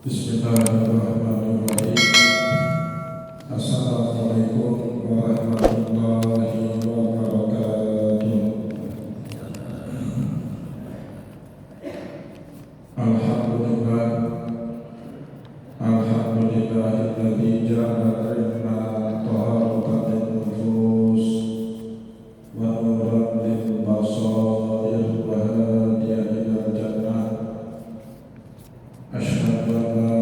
Bismillahirrahmanirrahim. Assalamualaikum warahmatullahi wabarakatuh. Alhamdulillah, alhamdulillahilladzi ja'ala ilma taharatan nufus wa nuran lil basair wa hadiyan ilal jannah. Asyhadu an la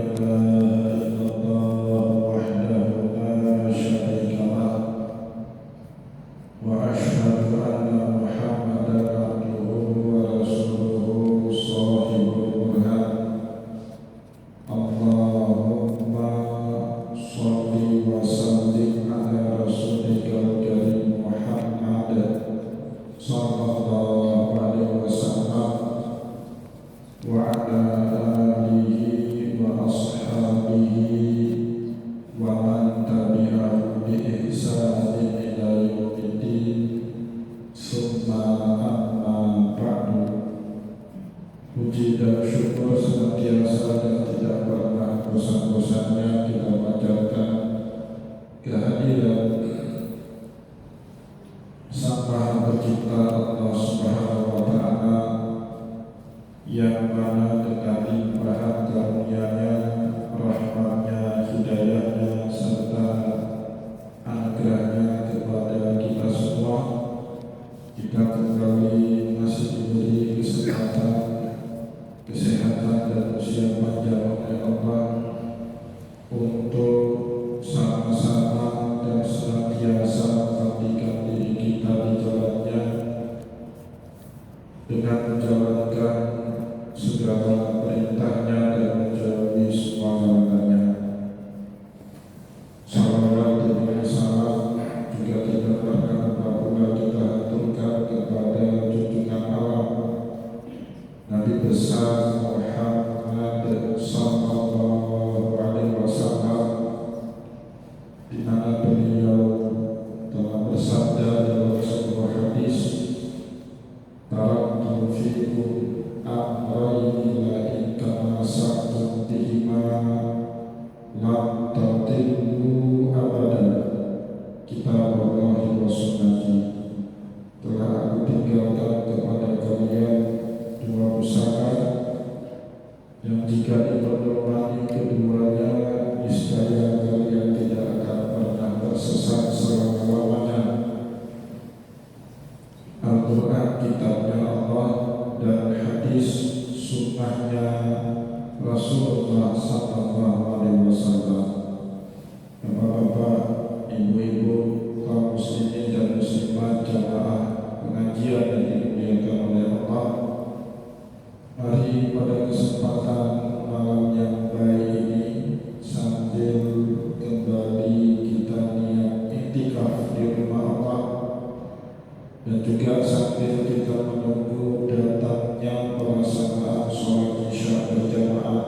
ilaha illallah wahdahu la syarika lah wa asyhadu anna Muhammadan abduhu wa rasuluhu shahibul burhan. Allahumma shalli wa sallim ala rasulika karim Muhammad sallallahu alaihi wasallam wa ala alihi wa ashabihi wa man tabi'ahum bi ihsanin ila yaumiddin. Summa amma ba'du. Puji dan syukur senantiasa dan tidak pernah bosan-bosannya kita panjatkan kehadiran Sang Maha Pencipta Allah Subhanahu wa Ta'ala, yang mana dengan limpahan karunia-Nya, rahmat-Nya, hidayah-Nya, serta anugerah-Nya kepada kita semua, kita kembali masih diberi kesempatan, kesehatan dan usia panjang oleh Allah untuk sama-sama dan senantiasa mengabdikan diri kita di jalan-Nya dengan menjalankan segala perintah-Nya dan menjauhi semua larangan-Nya. Salawat dan salam juga tidak pernah lupa pula kita aturkan kepada junjungan alam Nabi besar Muhammad sallallahu alaihi wasallam, di mana beliau telah bersabda dalam sebuah hadis, taraktu fikum amrayni la in tamassaktum bihima lam tadillu abadan, kitabullahi wa sunnati. Telah aku tinggalkan kepada kalian dua pusaka yang jika dipedomani keduanya, niscaya kalian tidak akan pernah tersesat selama-lamanya. Al-Quran kitabnya Allah dan hadis sunnahnya Rasulullah sallallahu alaihi wasallam. Bapak-bapak, ibu-ibu, kaum muslimin dan muslimat, jamaah pengajian yang dimuliakan oleh Allah, mari pada kesempatan malam yang baik ini, sambil kembali kita niat iktikaf di rumah Allah, dan juga sambil kita menunggu datangnya pelaksanaan sholat isya berjamaah,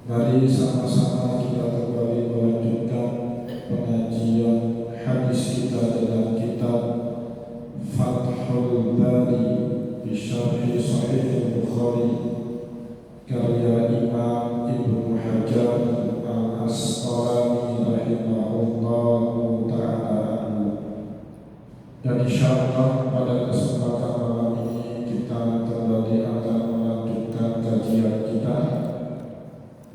mari sama-sama kita kembali melanjutkan pengajian hadis kita dalam kitab Fathul Bari bi Syarhi Sahih Bukhari karya Imam Ibnu Hajar Al-Asqalani rahimahullahu ta'ala. Dan insyaallah pada kesempatan malam ini kita kembali akan melanjutkan kajian kita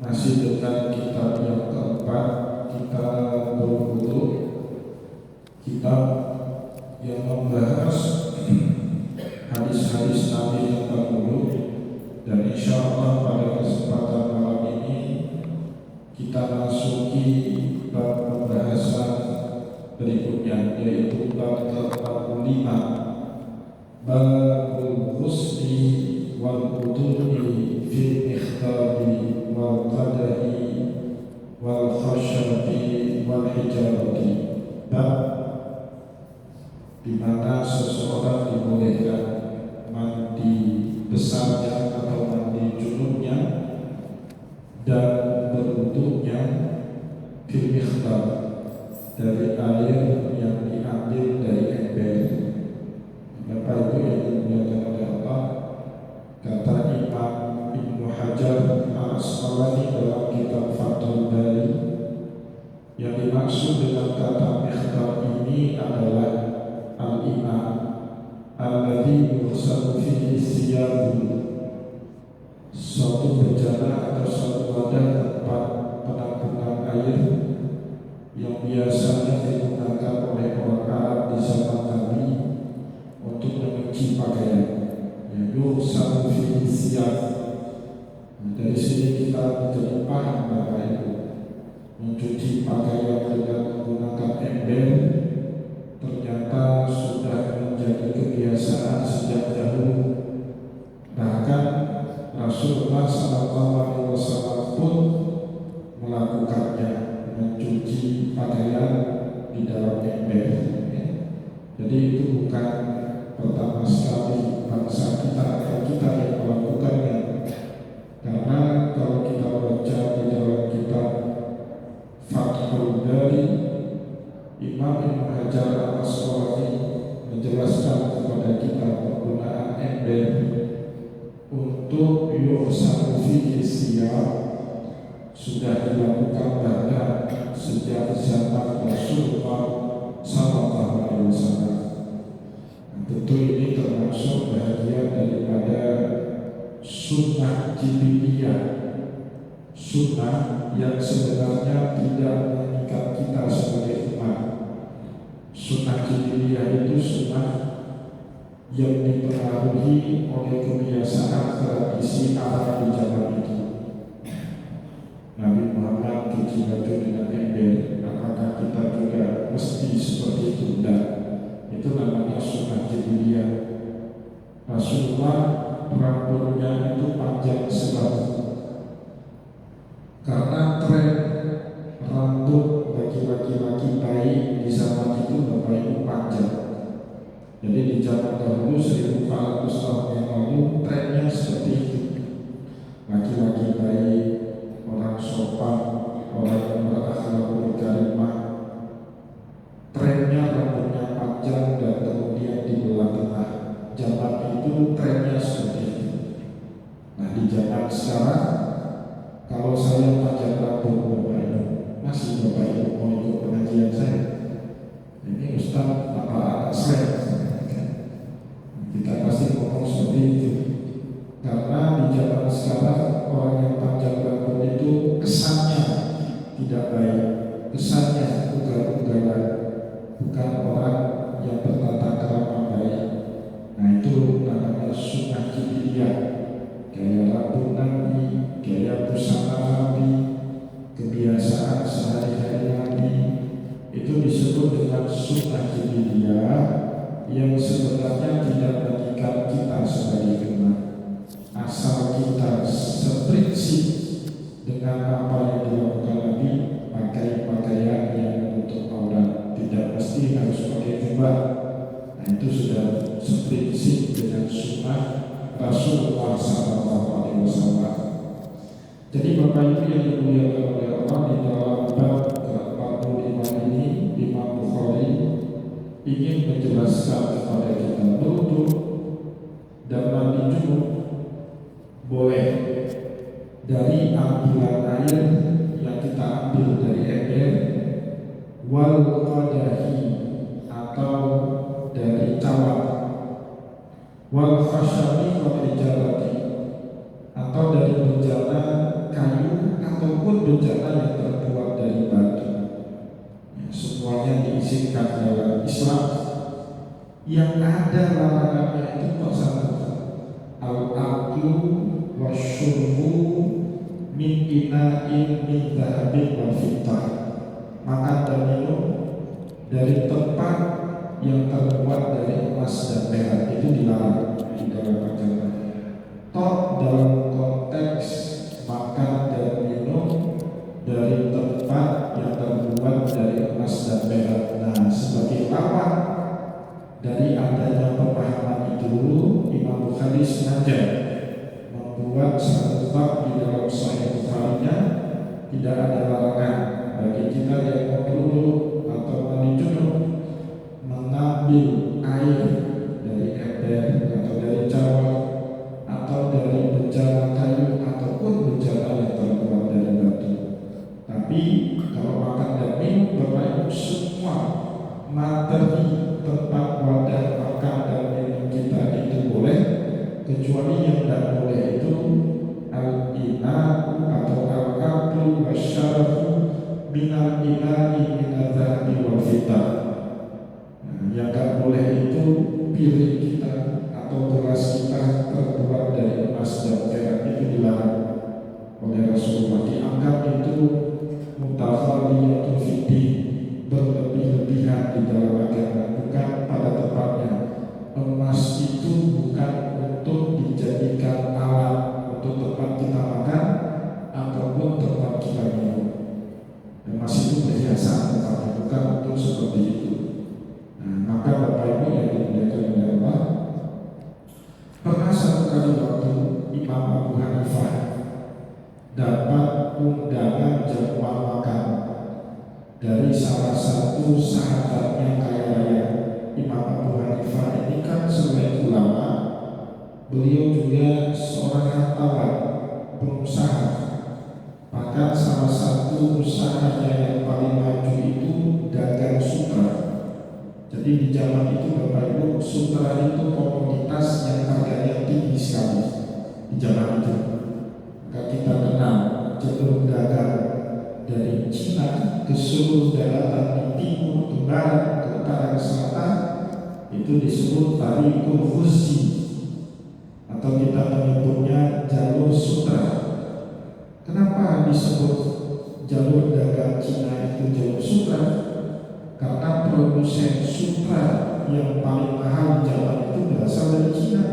masih dengan kitab yang keempat, kitab berwudu, kitab yang membahas hadis-hadis Nabi tentang wudu. Dan insyaallah pada kesempatan malam ini kita masuki bab pembahasan berikutnya, yaitu bab ke-45, babul ghusli wal wudu'i fil ikhtabi wal qadahi wal khashabi wal hijarati. Bab di mana seseorang dibolehkan mandi besarnya atau mandi junubnya dan berwudunya fil ikhtab, dari air yang diambil dari ember. Bapak Ibu yang dimuliakan oleh Allah, kata Imam Ibnu Hajar dimaksud dengan kata ikhtar ini adalah al-imam alladhi yursalu fihi siyabu, suatu bejana atau suatu wadah tempat penampungan air yang biasanya digunakan oleh orang Arab di zaman Nabi untuk mencuci pakaian, yursalu fihi siyab. Dari sini kita menjadi paham bahwa itu mencuci pakaian dengan menggunakan ember ternyata sudah menjadi kebiasaan sejak dahulu. Bahkan Rasulullah SAW pun melakukannya, mencuci pakaian di dalam ember. Jadi itu bukan pertama sekali bangsa kita atau kita yang melakukannya. Karena kalau kita baca di dalam kitab Fathul Bari, Imam Ibnu Hajar Al-Asqalani menjelaskan kepada kita penggunaan ember untuk yursalu fihi siyab sudah dilakukan bahkan sejak zaman Rasulullah Sallallahu Alaihi Wasallam. Tentu ini termasuk bagian daripada sunnah jibiliyah, sunnah yang sebenarnya tidak mengikat kita sebagai umat. Sunnah jibiliyah itu sunnah yang dipengaruhi oleh kebiasaan tradisi Arab di zaman itu. Nabi Muhammad cuci baju dengan ember, apakah kita juga mesti seperti itu? Tidak. Itu namanya sunnah jibiliyah. Rasulullah rambutnya itu panjang sekali karena tren rambut bagi laki-laki baik di zaman itu Bapak Ibu panjang. Jadi di zaman dahulu 1400 tahun yang lalu trennya seperti itu. Laki-laki baik, orang sopan, orang yang berakhlak karimah, trennya rambutnya panjang dan kemudian dibelah tengah. Zaman itu trennya seperti itu. Nah di zaman sekarang, kalau saya panjang rambut Bapak Ibu, masih Bapak Ibu mau ikut pengajian saya? Ini Ustaz apa anak saya? Kita pasti ngomong seperti itu. Karena di zaman sekarang orang yang panjang rambut itu kesannya tidak baik, kesannya ugal-ugalan, bukan orang yang bertata krama baik. Nah itu namanya sunnah jibiliyah, gaya rambut Nabi, gaya busana Nabi, kebiasaan sehari-hari Nabi. Itu disebut dengan sunnah jibiliyah yang sebenarnya tidak mengikat kita sebagai umat. Asal kita seprinsip dengan apa yang dilakukan Nabi, pakai pakaian yang menutup aurat, tidak mesti harus pakai jubah. Nah itu sudah seprinsip dengan sunnah Rasulullah SAW. Jadi Bapak Ibu yang dimuliakan oleh Allah, di dalam bab ke-45 ini Imam Bukhari ingin menjelaskan kepada kita berwudu dan mandi junub boleh dari ambilan air yang kita ambil dari ember, wal qadahi atau dari cawan, wal khashabi wal hijarati atau dari bejana kayu ataupun bejana yang terbuat dari batu. Semuanya diizinkan dalam Islam. Yang ada larangannya itu kok satu, al-aqlu wasyurbu min ina'in min dhahabin wal fitah, makan dan minum dari tempat yang terbuat dari emas dan perak, itu dilarang di dalam agama. Toh dalam konteks makan dan minum dari tempat yang terbuat dari emas dan perak. Nah, sebagai lawan dari adanya pemahaman itu, Imam Bukhari sengaja membuat satu bab di dalam Sahih Bukhari-nya, tidak ada larangan bagi kita yang perlu atau mandi junub mengambil air dari ember atau dari cawan atau dari bejana kayu ataupun bejana yang terbuat dari batu. Tapi kalau makan dan minum Bapak kecuali yang tidak boleh itu al-ina'u atau al-qablu wasyarafu minal ina'i minadzabi wal fitan. Yang tidak boleh itu piring kita atau gelas kita terbuat dari emas dan perak, itu dilarang oleh Rasulullah. Dianggap itu mutafaliyatun fiddin, berlebih-lebihan di dalam agama. Bukan pada tempatnya. Emas itu bukan untuk dijadikan alat untuk tempat kita makan ataupun tempat kita minum. Emas itu perhiasan tempatnya, bukan untuk seperti itu. Maka Bapak Ibu yang dimuliakan oleh Allah, pernah satu kali waktu Imam Abu Hanifah dapat undangan jamuan makan dari salah satu sahabatnya kaya raya. Imam Abu Hanifah ini kan selain ulama, beliau juga seorang hartawan, pengusaha. Bahkan salah satu usahanya yang paling maju itu dagang sutra. Jadi di zaman itu Bapak Ibu, sutra itu komoditas yang harganya tinggi sekali di zaman itu. Maka kita kenal jalur dagang dari Cina ke seluruh daratan di timur, ke barat, ke utara, ke selatan, itu disebut tari Konfusi, atau kita menyebutnya jalur sutra. Kenapa disebut jalur dagang Cina itu jalur sutra? Karena produsen sutra yang paling mahal di zaman itu berasal dari Cina.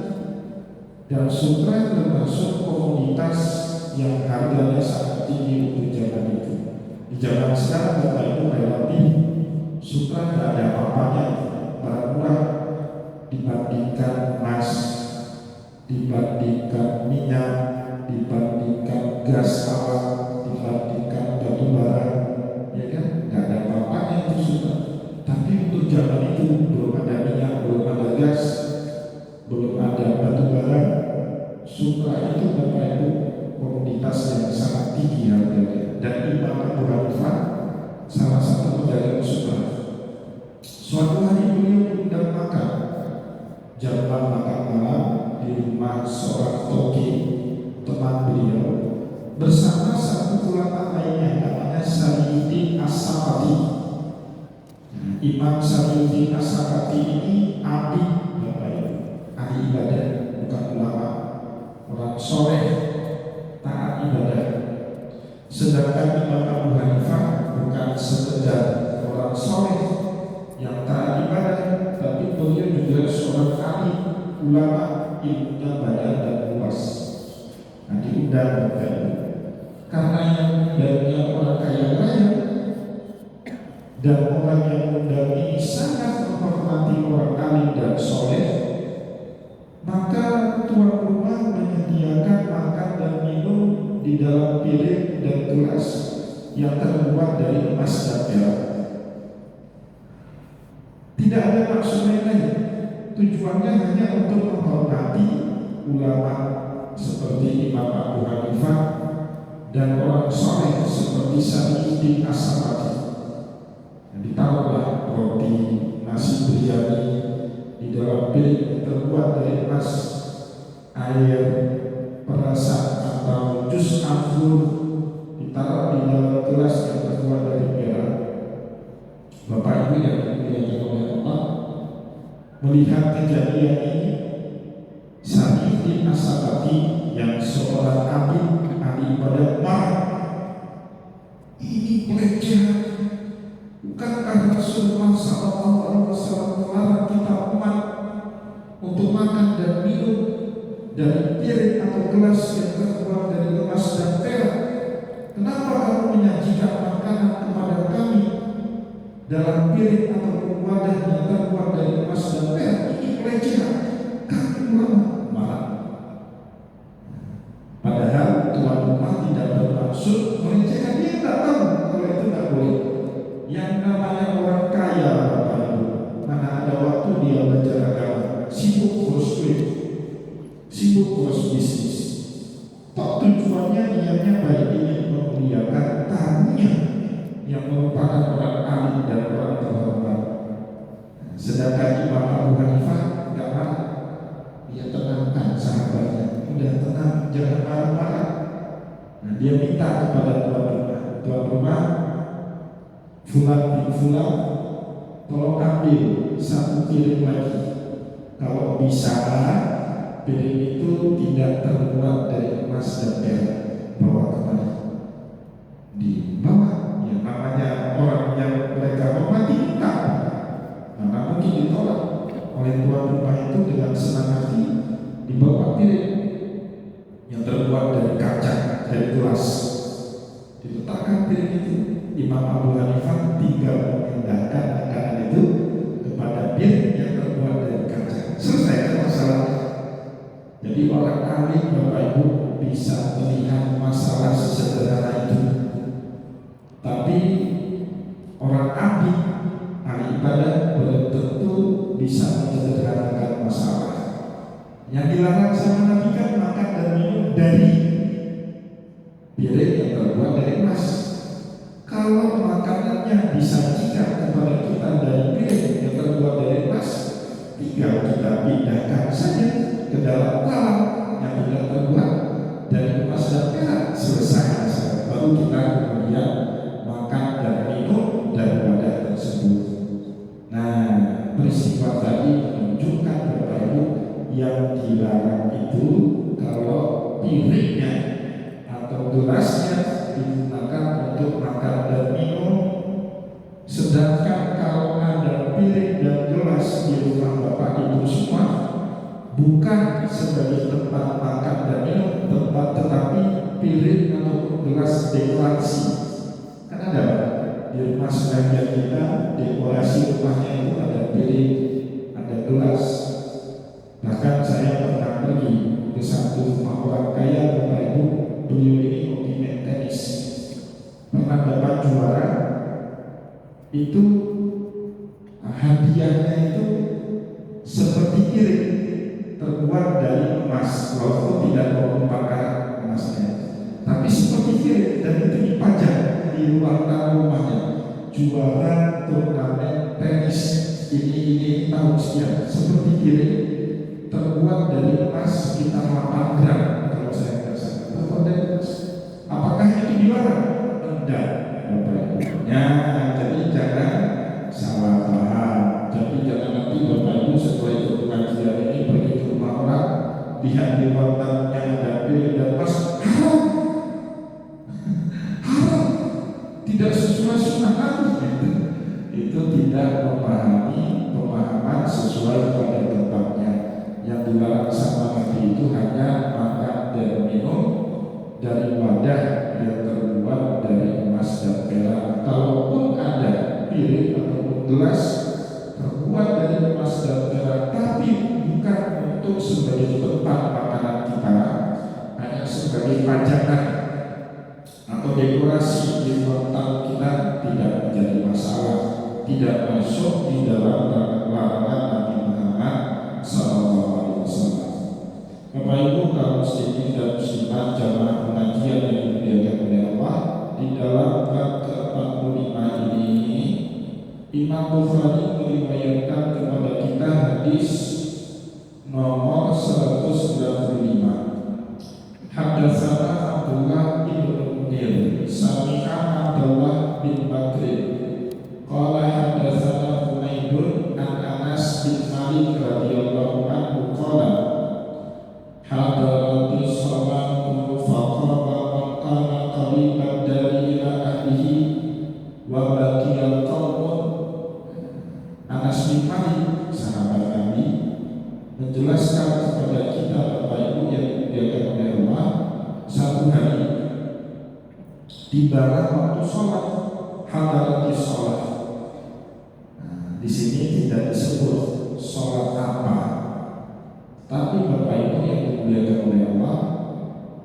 Dan sutra termasuk komoditas yang harganya sangat tinggi untuk zaman itu. Di zaman sekarang Bapak Ibu relatif sutra tidak ada apa-apanya, barang murah dibandingkan emas, dibandingkan minyak, dibandingkan gas alam, dibandingkan batu bara, ya kan? Tidak ada apa-apanya itu sutra. Tapi untuk zaman itu belum ada minyak, belum ada gas, belum ada batu bara. Sutra itu Bapak Ibu komoditas yang sangat tinggi harganya. Dan Imam Abu Hanifah salah satu pedagang sutra. Suatu hari beliau diundang makan jamuan makan malam di rumah seorang toki teman beliau bersama satu ulama lainnya namanya Sayyidi As-Sakati. Imam Sayyidi As-Sakati ini ahli ahli ibadah, bukan ulama, orang soleh, taat ibadah. Sedangkan Imam Abu Hanifah bukan sekedar orang soleh yang taat ibadah, tapi beliau juga seorang ahli ulama, ilmunya banyak dan luas. Nah, diundang karena yang undangnya orang kaya raya dan orang yang undang ini sangat menghormati orang alim dan soleh, maka tuan rumah menyediakan makan dan minum di dalam piring dan gelas yang terbuat dari emas dan perak. Tidak ada maksud lain, tujuannya hanya untuk menghormati ulama seperti Imam Abu Hanifah dan orang soleh seperti Sayyidi As-Sakati. Ditaruhlah roti, nasi biryani di dalam piring yang terbuat dari emas, air, perasan atau jus anggur ditaruh di dalam gelas yang terbuat dari perak. Bapak Ibu yang dimuliakan oleh Allah, melihat kejadian ini, Sayyidi As-Sakati yang seorang ahli ibadah marah. Ini pelecehan. Bukankah Rasulullah SAW melarang kita umat untuk makan dan minum dari piring atau gelas yang terbuat dari emas dan perak? Kenapa kamu menyajikan makanan kepada kami dalam piring atau wadah yang terbuat dari emas dan perak? Ini pelecehan. Kami marah. Padahal tuan rumah tidak bermaksud melecehkan, dia tidak tahu kalau itu tidak boleh. Yang namanya orang kaya, Bapak Ibu, mana ada waktu dia belajar agama, sibuk urus duit, sibuk urus bisnis. Tok tujuannya niatnya baik, ingin memuliakan tamunya yang merupakan orang alim dan orang terhormat. Sedangkan Imam Abu Hanifah tidak marah, dia tenangkan sahabat Nah, dia minta kepada tuan rumah, fulan bin fulan, tolong ambil satu piring lagi. Kalau bisa piring itu tidak terbuat dari emas dan perak, bawa kemana? Dibawa. Ya namanya orang yang mereka hormati minta, mana mungkin ditolak oleh tuan rumah itu. Dengan senang hati dibawa piring yang terbuat dari kaca, dari gelas, diletakkan piring itu. Imam Abu Hanifah tinggal memindahkan makanan itu kepada piring yang terbuat dari kaca. Selesai masalah. Jadi orang alim Bapak Ibu bisa melihat masalah sesederhana itu. Tapi orang ahli ibadah belum tentu bisa menyederhanakan masalah. Yang dilarang sama Nabi kan makan dan minum dari piring yang terbuat dari emas. Kalau makanannya disajikan kepada kita dari piring yang terbuat dari emas, tinggal kita pindahkan saja ke dalam talam yang tidak terbuat dari emas dan perak. Selesai. Baru kita kemudian makan dan minum dari wadah tersebut. Nah, peristiwa tadi menunjukkan Bapak Ibu yang dilarang itu kalau piringnya atau gelasnya digunakan untuk makan dan minum. Sedangkan kalau ada piring dan gelas di rumah Bapak Ibu semua, bukan sebagai tempat makan dan minum, tetapi piring atau gelas dekorasi. Kan ada di rumah sebagian kita, dekorasi rumahnya itu ada piring, ada gelas. Bahkan saya pernah pergi ke satu rumah orang kaya Bapak Ibu, beliau ini hobi main tenis, pernah dapat juara. Itu hadiahnya itu seperti piring terbuat dari emas, walaupun tidak 24 karat emasnya, tapi seperti piring, dan itu dipajang di luar rumahnya. Juara turnamen tenis ini tahun sekian, seperti piring terbuat dari emas sekitar 8 gram kalau saya tidak salah. Terbuat dari emas. Apakah itu dilarang? Tidak. Ya, jadi jangan salah paham. Jadi jangan nanti Bapak Ibu setelah ikut pengajian ini pergi ke rumah orang, lihat di wartannya ada piring dan emas, haram, haram, tidak sesuai sunnah Nabi. Itu tidak memahami pemahaman sesuai pada tempatnya. Yang dilarang sama Nabi itu hanya makan dan minum dari wadah yang terbuat dari emas dan perak. Kalaupun ada piring atau gelas terbuat dari emas dan perak, tapi bukan untuk sebagai tempat makanan kita, hanya sebagai pajangan atau dekorasi di ruang tamu kita, tidak menjadi masalah, tidak masuk di dalam larangan Nabi Muhammad SAW. Bapak Ibu kaum muslimin dan muslimat jamaah pengajian yang dimuliakan oleh Allah, di dalam bab ke-45 ini Imam Bukhari meriwayatkan kepada kita hadis nomor 195. Hadatsana Abdullah bin Munir sami'a Abdullah bin Bakr qala hadatsana Humaydun an Anas bin Malik radhiyallahu anhu qala hadarati salatu faqama man kana qariban dari ila ahlihi wa baqiya qaumun. Anas bin Malik sahabat Nabi menjelaskan kepada kita Bapak Ibu yang dimuliakan oleh Allah, satu hari di bawah waktu sholat, hadarati sholat. Nah, di sini tidak disebut sholat apa, tapi Bapak Ibu yang dimuliakan oleh Allah,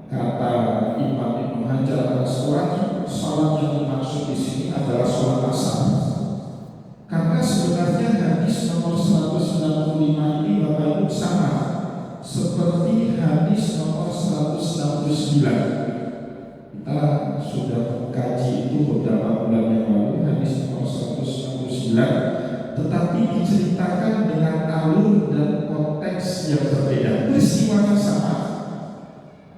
kata Imam Ibnu Hajar al-Asqalani, sholat yang dimaksud di sini adalah sholat asar. Karena sebenarnya hadis nomor 165 ini Bapak Ibu sama seperti hadis nomor 169. Kita sudah mengkaji itu beberapa bulan yang lalu, hadis nomor 169, tetapi diceritakan dengan alur dan konteks yang berbeda. Peristiwanya sama,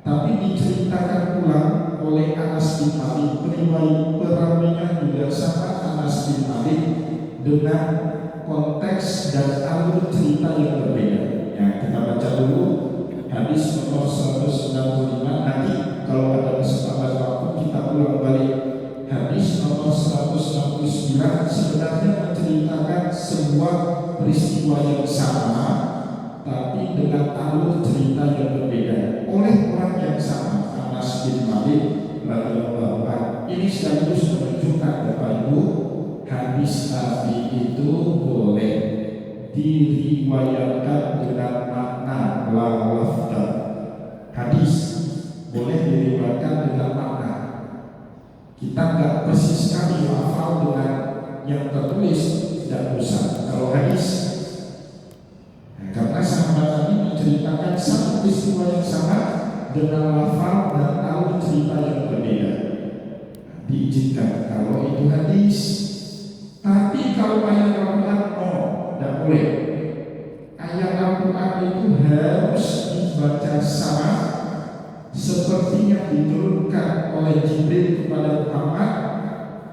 tapi diceritakan ulang oleh Anas bin Malik. Perawinya juga sama Anas bin Malik dengan konteks dan alur cerita yang berbeda. Ya, kita baca dulu hadis nomor 165. Nanti kalau ada kesempatan waktu kita ulang balik. Hadis nomor 169 sebenarnya menceritakan sebuah peristiwa yang sama, tapi dengan alur cerita yang berbeda oleh orang yang sama, Anas bin Malik radhiyallahu anhu. Ini sekaligus menunjukkan Bapak Ibu, hadis Nabi itu boleh diriwayatkan dengan makna la lafza. Hadis boleh diriwayatkan dengan makna. Kita nggak persis sekali hafal dengan yang tertulis, tidak usah. Kalau hadis, karena sahabat Nabi menceritakan satu peristiwa yang sama dengan lafal dan alur cerita yang berbeda, diizinkan kalau itu hadis. Tapi kalau ayat Al-Quran, tidak boleh. Ayat Al-Quran itu harus dibaca sama seperti yang diturunkan oleh Jibril kepada Muhammad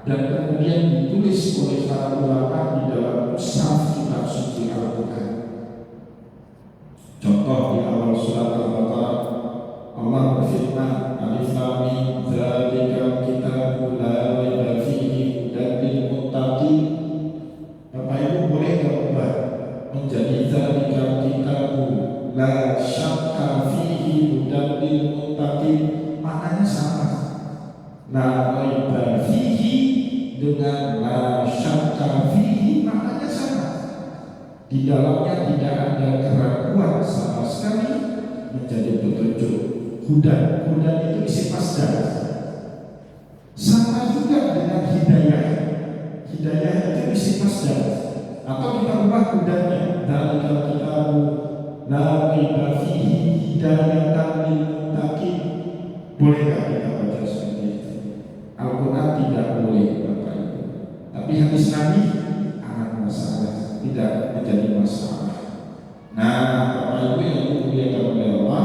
dan kemudian ditulis oleh para ulama di dalam mushaf kitab suci Al-Quran. Contoh di awal surat Al-Baqarah, Allah berfirman, Alif Lam Mim, Dzalikal kitabul la raiba fihi hudan lil muttaqin. Bapak Ibu boleh berubah menjadi Dzalikal kitabul la syakka fihi hudan lil muttaqin. Maknanya sama. La raiba fihi dengan la syakka fihi maknanya sama. Di dalamnya tidak ada keraguan sama sekali, menjadi petunjuk. Hudan itu isi masdar. Sama juga dengan hidayah. Hidayah itu isi masdar. Atau kita ubah hudannya, Dzalikal kitabu la raiba fihi hidayatan lil muttaqin. Bolehkah kita baca seperti itu? Al-Quran tidak boleh, Bapak Ibu. Tapi hadis Nabi amat masalah, tidak menjadi masalah. Nah, Bapak Ibu yang dimuliakan oleh Allah,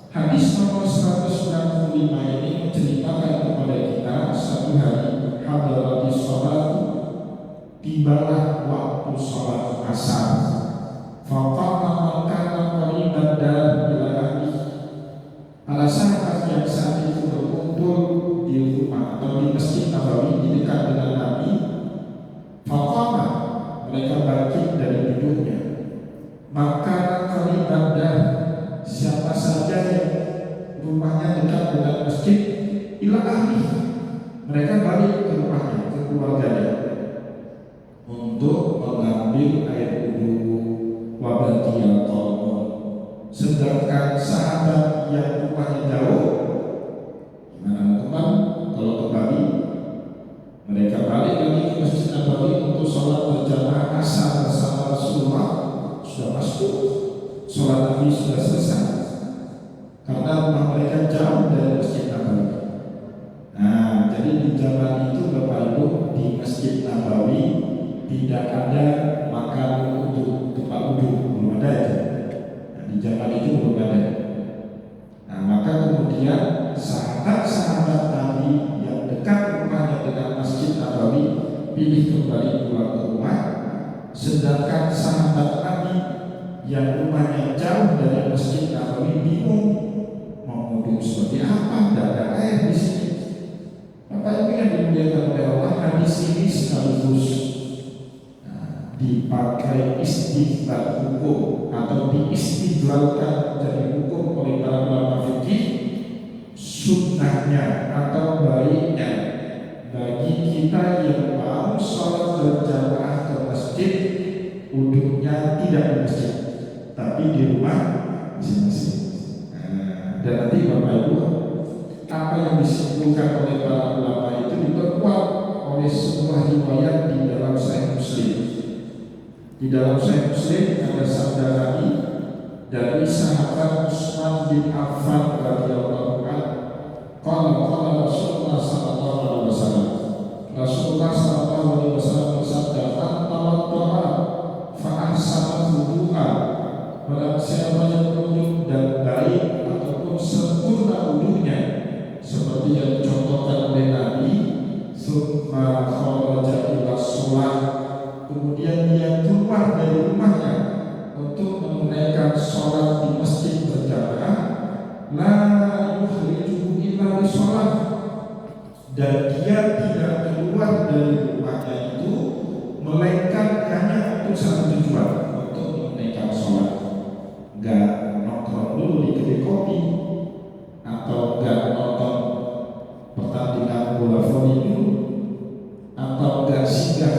hadis nomor 195 ini menceritakan kepada kita satu hari hadaratis sholat, tibalah waktu sholat asar. Faqama man kana qariban ila ahli. Para sahabat yang saat itu berkumpul di rumah atau di Masjid Nabawi di dekat dengan Nabi, faqama, mereka bangkit dari tidurnya. Maka qariban siapa saja yang rumahnya dekat dengan masjid, ila ahli, mereka balik ke rumahnya, ke keluarganya untuk mengambil air wudu wabadiyal qalmun. Sedangkan sahabat yang rumahnya jauh, gimana teman? Kalau ke Bali, mereka balik lagi ke Masjid Nabawi untuk sholat berjamaah asar bersama Rasulullah. Sudah masuk, sholat Nabi sudah selesai, karena rumah mereka jauh dari Masjid Nabawi. Nah, jadi di zaman itu Bapak Ibu, di Masjid Nabawi tidak ada makan untuk tempat duduk, belum ada itu. Nah, di zaman itu belum ada. Nah, maka kemudian sahabat-sahabat Nabi yang dekat rumahnya dengan Masjid Nabawi pilih kembali pulang ke rumah, sedangkan sahabat Nabi yang rumahnya jauh dari Masjid Nabawi bingung mau wudhu seperti apa, tidak ada air di sini. Bapak Ibu yang dimuliakan oleh Allah, hadis ini sekaligus dipakai istidlal hukum atau diistidlalkan dari hukum oleh para ulama fikih. Sunnahnya atau baiknya bagi kita yang mau sholat berjamaah ke masjid, wudhunya tidak di masjid tapi di rumah masing-masing. Dan nanti Bapak Ibu, apa yang disimpulkan oleh para ulama itu diperkuat oleh sebuah riwayat di dalam Sahih Muslim. Di dalam Sahih Muslim ada sabda Nabi dari sahabat Utsman bin Affan radhiyallahu anhu. Qala Rasulullah sallallahu alaihi wasallam. Rasulullah sallallahu alaihi wasallam bersabda, "Tawaddu'a fa ahsana wudu'a." Barang siapa yang berwudu dan baik ataupun sempurna wudunya seperti dan dia tidak keluar dari rumahnya itu melainkan hanya untuk satu tujuan, untuk menunaikan sholat. Nggak nongkrong dulu di kedai kopi, atau nggak nonton pertandingan bola voli dulu, atau nggak singgah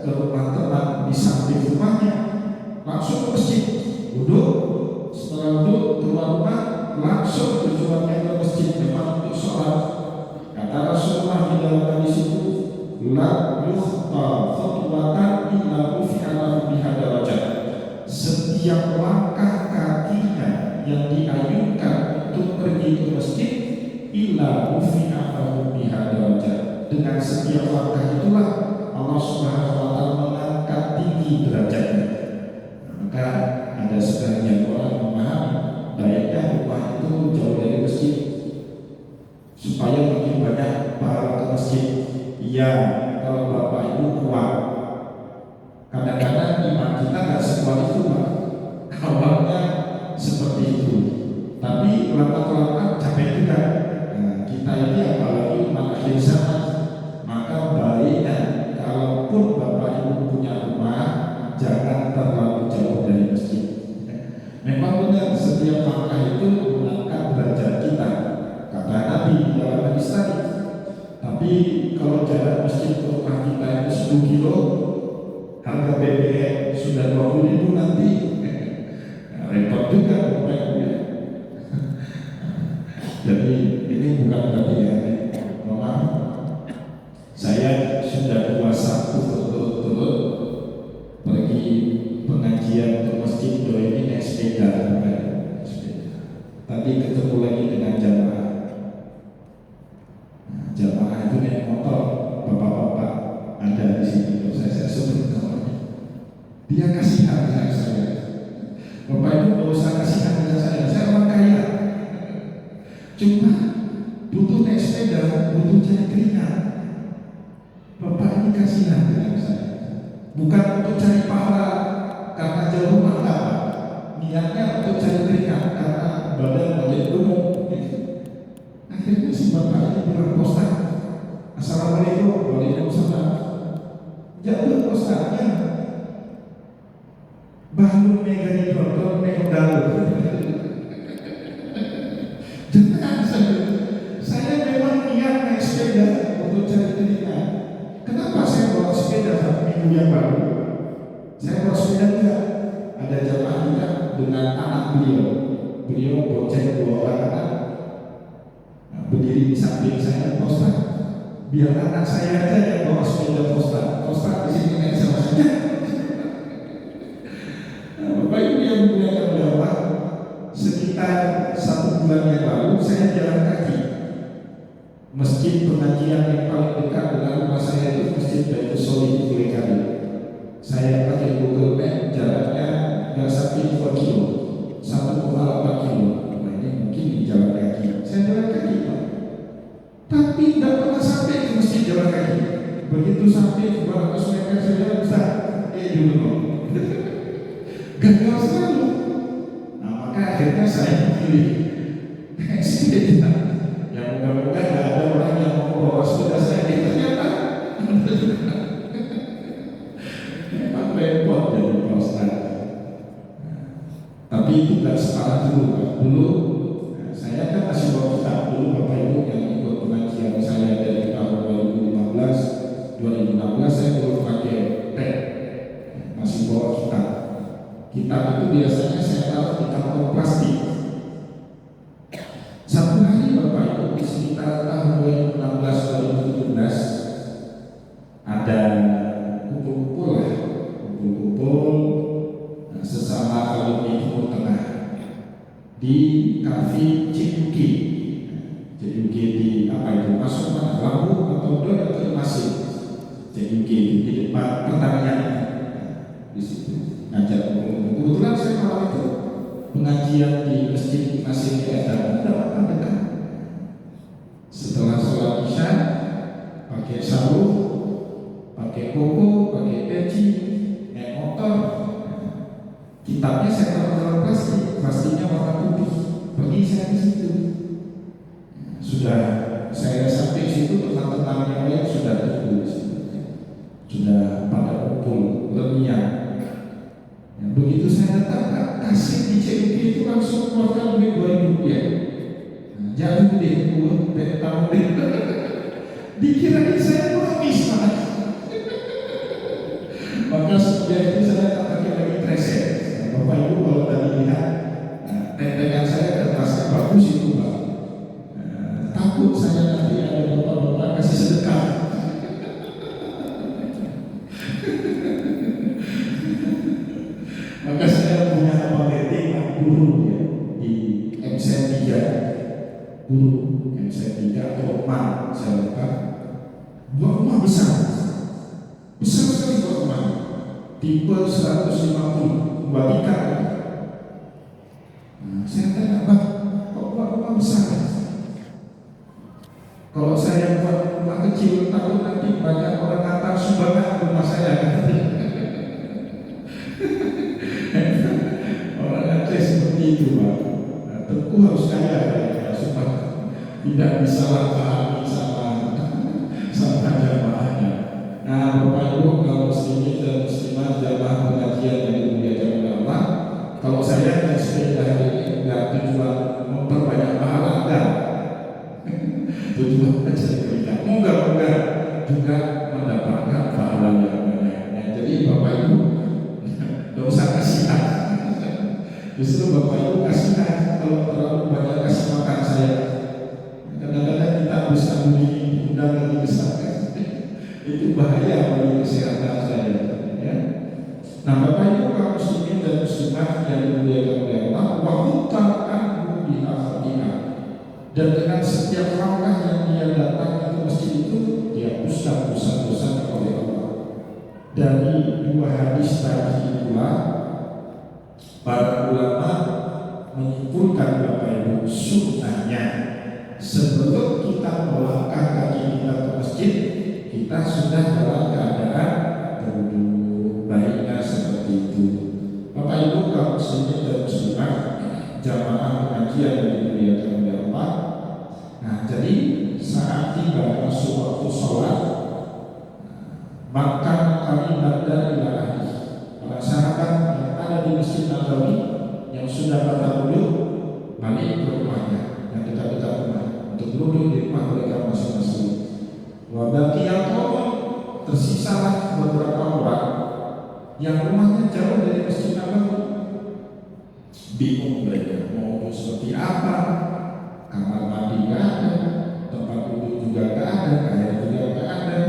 ke rumah teman di samping rumahnya, langsung ke masjid, duduk, setelah duduk keluar rumah langsung tujuannya ke masjid, memang untuk sholat. Kata Rasulullah di dalam hadis itu, la yukhta khutbatan illa rufi'a lahu biha darajat. Setiap langkah kakinya yang diayunkan untuk pergi ke masjid, illa rufi'a lahu biha darajat. Dengan setiap langkah itulah Allah Subhanahu wa taala mengangkat tinggi derajatnya. Maka ada sebagian orang memahami baiknya rumah itu jauh dari masjid supaya makin banyak pahala ke masjid. Iya, kalau bapak ibu kuat. Kadang-kadang iman kita nggak sekuat itu, Pak. Awalnya seperti itu, tapi lama-lama capek juga. Nah, kita ini apalagi umat akhir zaman, maka baiknya kalaupun bapak ibu punya rumah, jangan terlalu jauh dari masjid. Memang benar setiap langkah itu mengangkat derajat kita, kata Nabi dalam hadis tadi. Tapi kalau jarak masjid ke rumah kita itu 10 kilo, harga BBM sudah 20.000 nanti, repot juga Bapak Ibu ya. Jadi ini bukan berarti ya, maaf, saya sudah 2 Sabtu berturut-turut pergi pengajian ke masjid do ini naik sepeda. Tadi ketemu lagi dengan jamaah. Jamaah itu naik motor, bapak-bapak ada di sini. Saya sebut namanya. Dia kasihan dengan saya. Bapak itu nggak usah kasihan dengan saya orang kaya. Cuma butuh naik sepeda, butuh cari keringat. Bapak ini kasihan dengan saya. Bukan untuk cari pahala karena jauh rumah, enggak. Niatnya untuk cari keringat karena badan makin gemuk. Akhirnya si bapak ini bilang, Ustaz, Assalamualaikum. Waalaikumsalam. Jauh Ustaznya baru megani dodol megandalo. Jangan saya memang niat naik sepeda untuk cari keringat. Kenapa saya bawa sepeda minggu yang baru? Saya bawa sepeda juga. Ada jamaah kita dengan anak beliau. Beliau bonceng 2 orang anak. Berdiri di samping saya, Ustaz, biar anak saya aja yang bawa sepeda Ustaz di sini naik sama saya. Bapak Ibu yang muliakan Allah, sekitar 1 bulan yang lalu saya jalan kaki. Masjid pengajian yang paling dekat dengan rumah saya itu Masjid Baitul Sholihin Bulekari. Saya pakai Google Map, jaraknya nggak sampai 2 kilo, 1,8 kilo. Nah, ini mungkin di jalan kaki. Saya jalan kaki, Pak. Tapi tidak pernah sampai ke masjid jalan kaki. Begitu sampai 200 meter saya jalan besar. Dulu. Gagal selalu. Nah, maka akhirnya saya pilih sepeda. Yang mudah-mudahan tidak ada orang yang mau bawa sepeda saya. Ternyata memang repot jadi Pak Ustaz. Tapi itu tidak separah dulu, Pak. Dulu saya kan masih bawa kitab. Dulu Bapak Ibu yang ikut pengajian saya dari tahun 2016 saya belum pakai pet, masih bawa kitab. Kitab itu biasanya saya taruh di kantong plastik. Satu hari Bapak Ibu di sekitar tahun 2016-2017 ada kumpul-kumpul sesama alumni Timur Tengah di kafe Ciuki. Ciuki di apa itu? Masuk mana? Lampung atau Dor atau Masih? Ciuki di depan pertanian di situ. Ngajar umum. Kebetulan saya malam itu pengajian di Masjid Masih dan dapat dekat. Setelah sholat isya, pakai sarung, pakai koko, pakai peci, naik motor. Kitabnya saya taruh dalam plastik, plastiknya warna putih. Pergi saya ke situ. Sudah saya sampai situ teman-teman yang lain sudah tertulis, sudah pada kumpul lemian. Ya, begitu saya datang, kasih di CUP itu langsung keluarkan duit 2.000 rupiah. Nah, jatuh deh, tamu deh. Dikirain saya habis malah. Maka setelah itu saya tak pakai lagi preset. Nah, Bapak Ibu kalau tadi lihat, tentengan saya kertasnya bagus itu Pak. Takut saya nanti ada bapak-bapak kasih sedekah. Maka saya punya nama meeting guru ya, di MC3, guru MC3 atau rumah saya buka, buat rumah besar sekali buat rumah, tipe 150 bagikan. Saya tanya, Bang, kok buat rumah besar? Kalau saya buat rumah kecil, takut nanti banyak orang datang sumbangan rumah saya. Orang Aceh seperti itu, Pak. Nah, tentu harus kaya ya, supaya tidak disalahpahami sama jamaahnya. Nah, Bapak Ibu, kalau muslimin dan muslimat jamaah pengajian yang dimuliakan oleh Allah, kalau saya yang sepeda hari ini nggak tujuan memperbanyak pahala, enggak. Tujuan mencari berkah, moga-moga juga mendapatkan pahala yang banyak. Jadi Bapak Ibu tidak usah kasihan. Justru Bapak Ibu kasihan kalau terlalu banyak kasih makan saya. Kadang-kadang kita bisa bunyi undang lagi besar. Itu bahaya bagi kesehatan saya. Ya. Nah, Bapak Ibu kaum muslimin dan muslimat yang dimuliakan oleh Allah, wa huta'an biha khati'ah. Dan dengan setiap langkah yang dia datang ke masjid itu, dia usah dosa-dosa oleh Allah. Dari dua hadis tadi itulah para ulama menyimpulkan Bapak Ibu sunnahnya sebelum kita melangkah kaki kita ke masjid, kita sudah dalam keadaan berwudu. Baiknya seperti itu. Bapak Ibu kaum muslimin dan muslimat jamaah pengajian yang dimuliakan oleh Allah. Nah, jadi saat tiba masuk waktu sholat, maka kami berdiri ila ahli. Para sahabat yang ada di Masjid Nabawi yang sudah pada duduk balik ke rumahnya yang dekat-dekat rumah untuk duduk di rumah mereka masing-masing. Wabakiyah qawm, tersisalah beberapa orang yang rumahnya jauh dari Masjid Nabawi. Bingung mereka mau seperti apa, kamar mandi nggak ada, tempat duduk juga nggak ada, air juga nggak ada.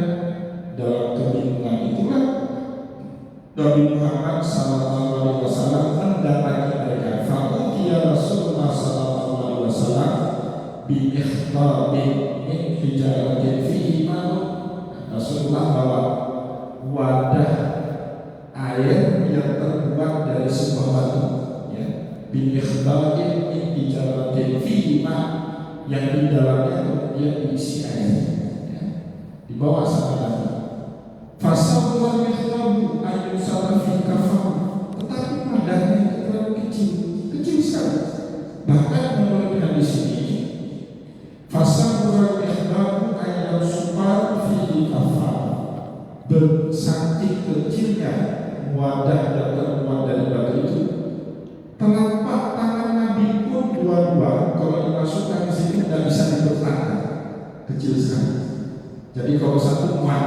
Dalam kebingungan itulah Nabi Muhammad SAW mendatangi mereka. Fa'utiya Rasulullah SAW bi ikhtabin min hijaratin fihi ma'un. Rasulullah bawa wadah air yang terbuat dari sebuah batu, ya, bi ikhtabin min hijaratin fihi ma'un, yang di dalamnya kemudian diisi air, ya, dibawa sama Nabi. Fasawwal mihlabu ayu salafi kafam, tetapi wadahnya itu terlalu kecil sekali. Bahkan menurut hadis ini, fasawwal mihlabu ayu supar fi kafam, saking kecilnya wadah yang terbuat dari batu itu, telapak tangan Nabi pun dua-dua kalau dimasukkan di sini tidak bisa dipertahankan, kecil sekali. Jadi kalau satu muat,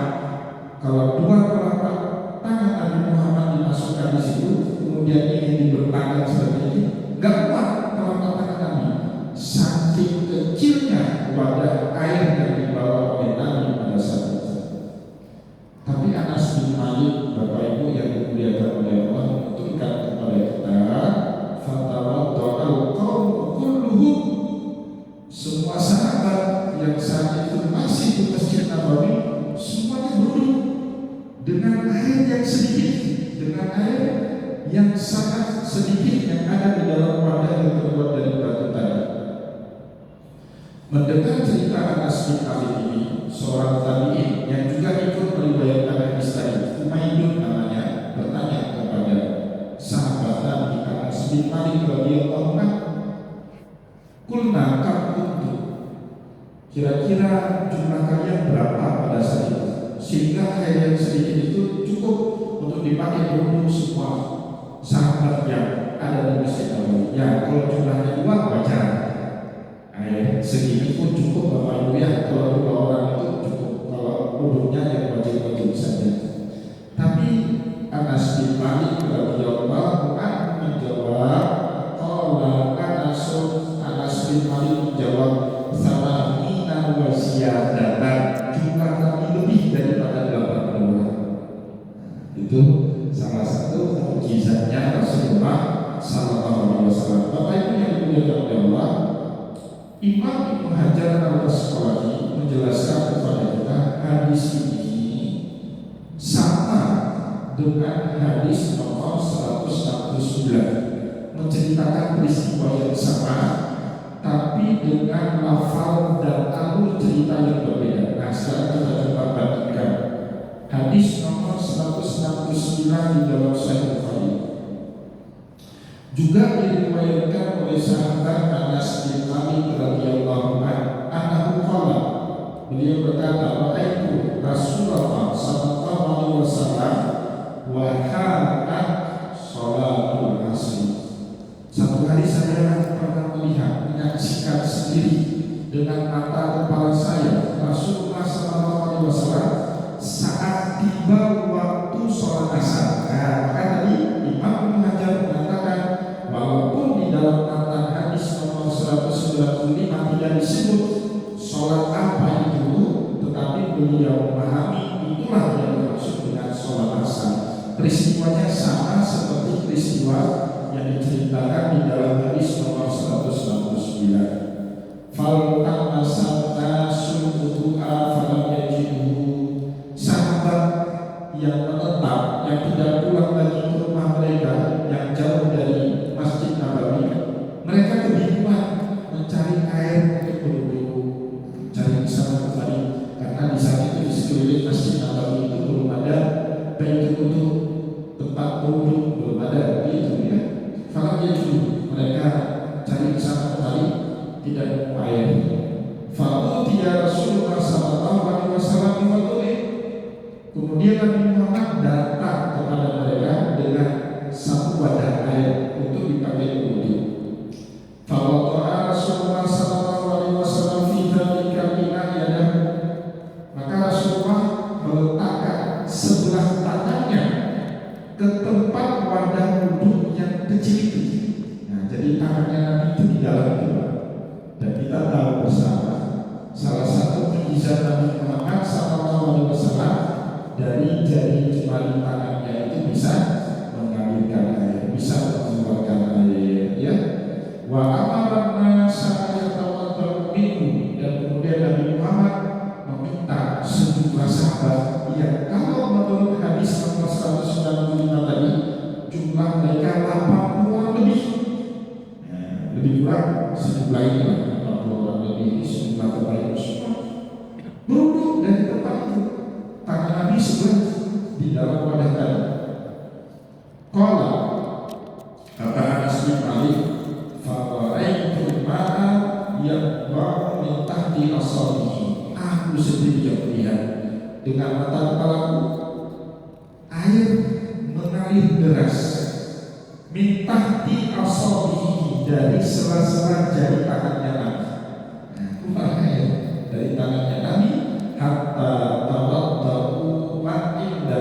kalau dua telapak tangan Nabi Muhammad dimasukkan di situ, kemudian ingin dibentangkan seperti ini, nggak kuat telapak tangan Nabi. Saking kecilnya wadah air yang dibawa oleh Nabi pada saat itu. Tapi Anas bin Malik, Bapak Ibu yang dimuliakan oleh Allah, menuturkan kepada kita, fatawadda'al qawmu kulluhum, semua sahabat yang saat itu masih di Masjid Nabawi semuanya berduduk dengan air yang sedikit, dengan air yang sangat sedikit yang ada di dalam wadah yang terbuat dari batu tadi. Mendengar cerita Anas bin Malik ini, seorang tabi'in yang juga ikut meriwayatkan hadis tadi, Umayyun namanya, bertanya kepada sahabat Nabi Anas bin Malik radhiyallahu anhu, "Qulna kam kuntum?" Kira-kira jumlah kalian berapa pada saat itu? Sehingga air yang sedikit itu cukup untuk dipakai untuk semua sahabat yang ada di Masjid Nabawi. Ya, kalau jumlahnya 2 wajar. Air segini pun cukup Bapak Ibu ya. Kalau 2 orang itu cukup. Kalau wudhunya yang wajib-wajib saja. Tapi Anas bin Malik radhiyallahu anhu menjawab, Anas bin Malik menjawab, salamina wa ziyadatan, jumlah kami lebih daripada 80 orang. Itu salah satu mukjizatnya Rasulullah sallallahu alaihi wasallam. Bapak Ibu yang dimuliakan oleh Allah, Imam Ibnu Hajar al-Asqalani menjelaskan kepada kita hadis ini sama dengan hadis nomor 169, menceritakan peristiwa yang sama tapi dengan lafal dan alur cerita yang berbeda. Nah, sekarang kita coba bandingkan hadis nomor 169 di dalam Sahih Bukhari. Juga diriwayatkan oleh sahabat Anas bin Malik radhiyallahu anhu qala, beliau berkata, wahaitu Rasulullah sallallahu alaihi wasallam wa hadat sholatul asri. Satu hari saya pernah melihat, menyaksikan sendiri dengan mata kepala saya Rasulullah sallallahu alaihi wasallam saat tiba waktu sholat asar. Nah, maka tadi Imam Hajar mengatakan walaupun di dalam matan hadis nomor 195 tidak disebut sholat apa itu, tetapi beliau memahami itulah yang dimaksud dengan sholat asar. Peristiwanya sama seperti peristiwa yang diceritakan di dalam hadis nomor 169. Faltamasana subuha falam yajidu. Sahabat yang menetap, yang tidak pulang lagi ke rumah mereka yang jauh dari Masjid Nabawi, mereka kebingungan mencari air untuk berwudu, mencari sana kembali, karena di saat itu di sekeliling Masjid Nabawi itu belum ada baik untuk tempat berwudu, belum ada begitu ya. Kalau dia dulu mereka cari sana kembali, tidak nemu air. Fa'u tiya Rasulullah sallallahu alaihi wasallam biwadu'i. Kemudian Nabi Muhammad datang kepada mereka dengan satu wadah air untuk dipakai berwudu. Fa'u Rasulullah sallallahu alaihi wasallam fi dzalika al-ina'ah. Maka Rasulullah meletakkan sebelah tangannya ke tempat wadah wudu yang kecil itu. Nah, jadi tangannya Nabi itu di dalam itu. Dan kita tahu bersama salah satu mukjizat Nabi Muhammad SAW dari jari jemari tangannya itu bisa mengalirkan air, bisa mengeluarkan air, ya. Wa amarna sa'ayatawaddu minhu, dan kemudian Nabi Muhammad meminta sejumlah sahabat yang kalau menurut hadis nomor 195 tadi jumlah mereka 80 orang lebih. Nah, lebih kurang sejumlah ini lah, 80 orang lebih, sejumlah terbaik semua duduk dari tempat itu, tangan Nabi sebelah di dalam wadah tadi. Qala, kata Anas bin Malik, fara'aitu ma'a yaqba'u min tahti asabihi. Aku sendiri yang melihat dengan mata kepalaku air mengalir deras min tahti asabihi, dari sela-sela jari tangannya Nabi. Nah, air dari tangannya Nabi hatta tawaddau inda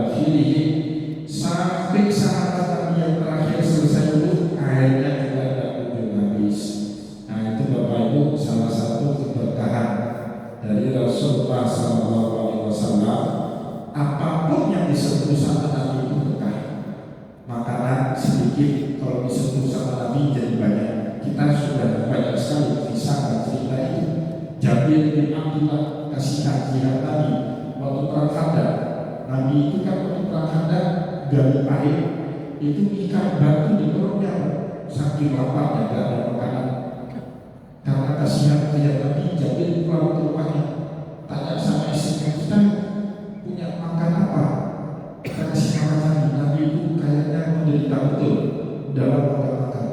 akhirih, sampai sahabat Nabi yang terakhir selesai dulu airnya juga tidak kunjung habis. Nah, itu Bapak Ibu salah satu keberkahan dari Rasulullah SAW. Apapun yang disentuh sama Nabi itu berkah. Makanan sedikit kalau disentuh sama Nabi jadi banyak. Kita sudah banyak sekali kisah cerita itu. Jabir bin Abdullah kasih hadiah Nabi waktu perang Khandaq. Nabi itu kan waktu perang Khandaq gali air, itu ikat batu di perutnya, saking laparnya gak ada makanan. Karena kasihan melihat Nabi, Jabir pulang ke rumahnya, tanya sama istrinya, kita punya makan apa? Kita kasih makan Nabi itu kayaknya menderita betul dalam makan.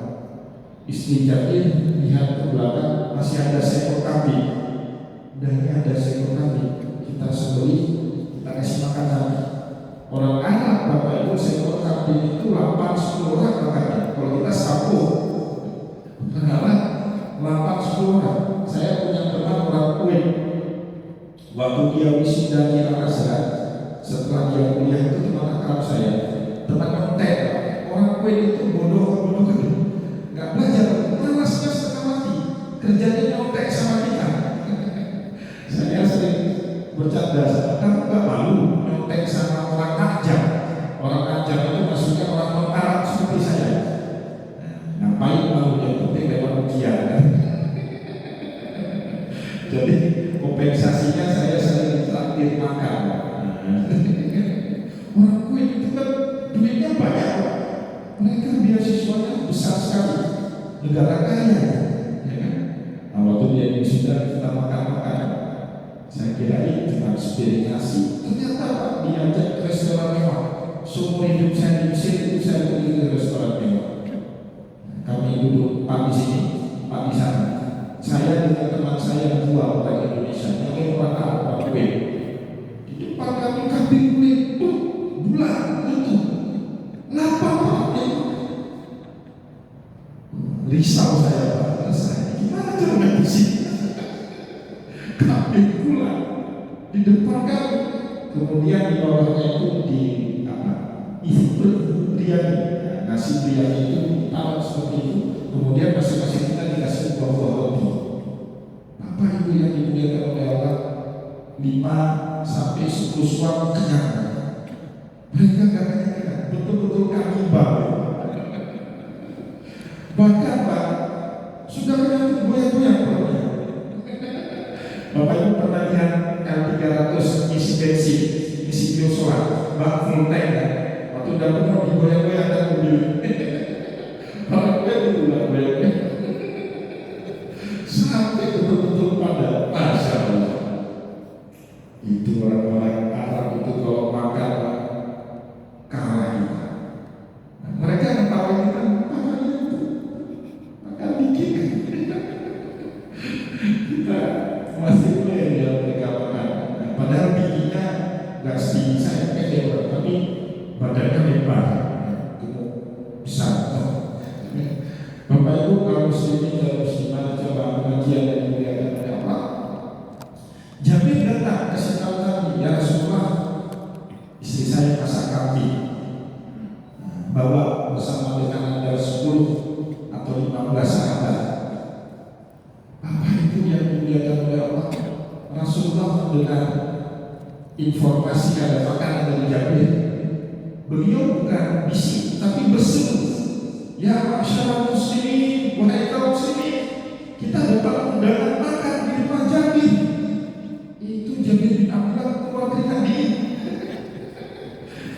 Istri Jabir lihat ke belakang, masih ada seekor kambing. udah ini ada seekor kambing, kita sembelih, kita kasih makan sapi. Orang Arab Bapak Ibu seekor kambing itu 8-10 orang makannya. Kalau kita 10, karena 8-10 orang. Saya punya teman orang Kuwait, waktu dia wisuda di Al-Azhar, setelah dia kuliah itu teman akrab saya, teman konten. Orang Kuwait itu bodoh kan, nggak belajar, malasnya setengah mati, kerjanya nyontek sama kita. Saya sering bercanda, kamu nggak malu nyontek sama orang Ajam? Orang Ajam itu maksudnya orang non-Arab seperti saya. Ngapain malu, yang penting lewat ujian kan? Jadi kompensasinya saya sering traktir makan. Orang Kuwait itu kan duitnya banyak, mereka beasiswanya besar sekali, negara kaya, ya kan? Nah, waktu dia sudah kita makan-makan, saya kira ini cuma sepiring nasi. Ternyata Pak diajak ke restoran mewah. Seumur hidup saya di Mesir itu saya pergi ke restoran mewah. Kami duduk Pak di sini, Pak di sana. Saya dengan teman saya dua orang Indonesia, yang orang Arab, Pak Kuwait. Di depan kami kambing kulit, bulan itu, lapar Pak. Risau saya Pak, gimana cara ngabisin kambing bulan di depan kami. Kemudian di bawahnya itu di isi biryani, nasi biryani itu taruh seperti itu. Kemudian masing-masing kita dikasih buah-buah roti. Bapak Ibu yang dimuliakan oleh Allah, 5-10 suap kenyang. Mereka nggak kenyang, betul-betul kanibal. Bahkan Pak, sudah kenyang goyang-goyang perutnya. Bapak Ibu pernah lihat L300 isi bensin, isi biosolar, bak full tank kan? Waktu udah penuh digoyang-goyangkan mobil. Orang gue itu gak goyang-goyang sampai betul-betul pada Masya Allah. Itu orang-orang Arab itu kalau makan kalah kita. Nah, mereka yang tahu kita makan dikit. Kita masih boleh ya mereka makan. Nah, padahal bijinya gak setinggi saya pendek, tapi badannya lebar, gemuk, besar. Bapak Ibu kaum muslimin dan muslimat jamaah pengajian yang dimuliakan oleh Allah, Jabir datang kasih tahu kami, ya Rasulullah, istri saya masak kambing, bawa bersama dengan ada 10 atau 15 sahabat. Bapak Ibu yang dimuliakan oleh Allah, Rasulullah mendengar informasi ada makanan dari Jabir. Beliau bukan bisik tapi berseru, ya masyarakat muslimin, wahai kaum muslimin, kita dapat undangan makan di rumah Jabir. Itu Jabir bin Abdullah keluar keringat dingin.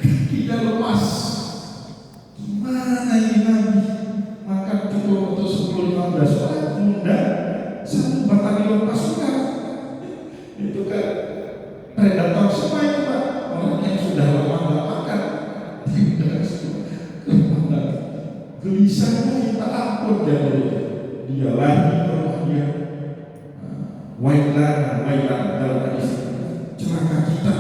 Tidak lemas. Gimana ini Nabi makan cukup untuk 10-15 orang, undang 1 batalion pasukan. Itu kan predator semua itu Pak, orang yang sudah lama nggak makan. Gelisahnya minta ampun dia lagi ke rumah dia. Wailan dalam hadis, celaka kita.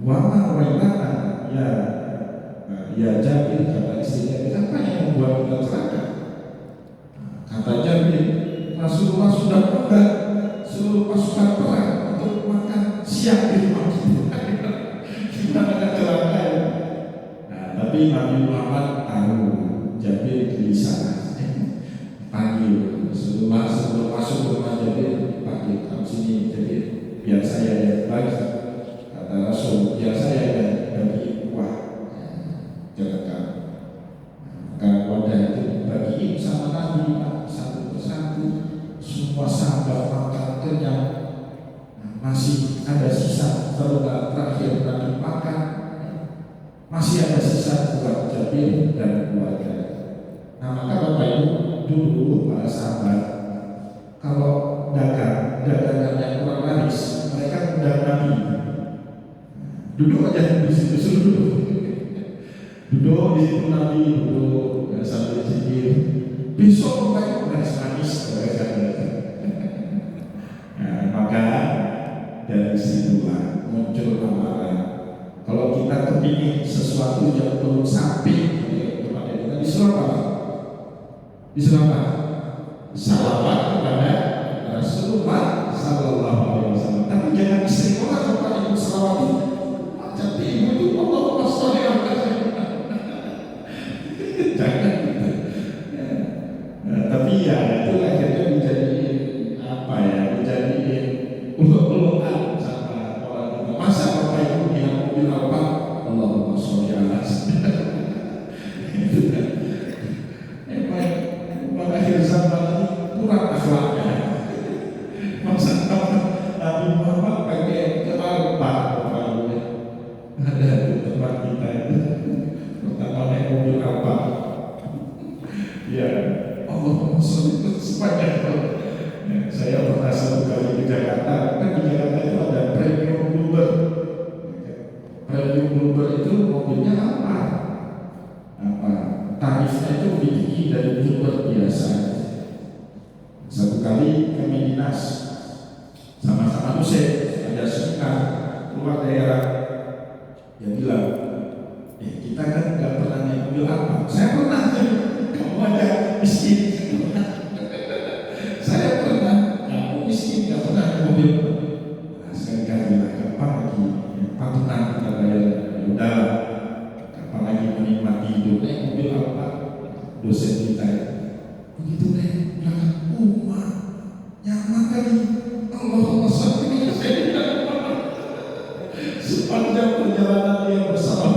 Wama wailan ya Jabir, kata istrinya, apa yang membuat kita celaka? Kata Jabir, Rasulullah sudah pegang seluruh pasukan perang untuk makan siang di rumah kita. Gimana celaka ya? Tapi Nabi Muhammad tahu Jabir gelisah, panggil sebelum masuk ke rumah Jabir, panggil kamu sini Jabir, biar saya yang bagi. Kata Rasul, biar saya yang bagi kuah. Jangan kamu. Maka wadah itu dibagiin sama Nabi satu persatu. Semua sahabat makan kenyang. Masih ada sisa terlalu terakhir Nabi makan. Masih ada sisa buat Jabir dan keluarga. Nah maka Bapak Ibu, dulu para sahabat kalau dagangannya kurang laris, mereka undang Nabi. Duduk aja di situ, duduk di situ Nabi, duduk sambil zikir. Besok Bapak Ibu manis, tapi ini sesuatu yang belum sampai kepada kita. Disuruh apa? Disuruh apa? Salawat kepada Rasulullah Sallallahu Alaihi Wasallam. Tapi jangan istimewa kepada ibu salawat. Jadi ibu itu Allahumma sholli ala jangan gitu. Tapi ya itu akhirnya menjadi apa ya? Menjadi uluk-ulukan sama orang itu. Masa bapak ibu yang mobil apa? Allahumma sholli ala itu kan. Pada akhir zaman ini kurang akhlaknya. Masa Nabi Muhammad pakai Alfa bapaknya. Ada di tempat kita itu. Pertama naik mobil Alfa. Ya, Allahumma sholli sepanjang tahun. Saya pernah satu kali ke Jakarta. Kan di Jakarta itu ada Premium Bluebird. Premium Bluebird itu mobilnya apa? Tarifnya itu lebih tinggi dari Bluebird biasa. Satu kali kami dinas sama-sama dosen, ada seminar keluar daerah, dia bilang, kita kan nggak pernah naik mobil apa? Saya pernah, kamu aja miskin. Saya pernah, kamu miskin nggak pernah naik mobil. Nah, sekali-kali lah, kapan lagi patungan kita bayar? Udah, kapan lagi menikmati hidup naik mobil apa? Dosen kita begitu deh, bilang, Umar nyaman kali. Allahumma sholli ala sepanjang perjalanan dia bersama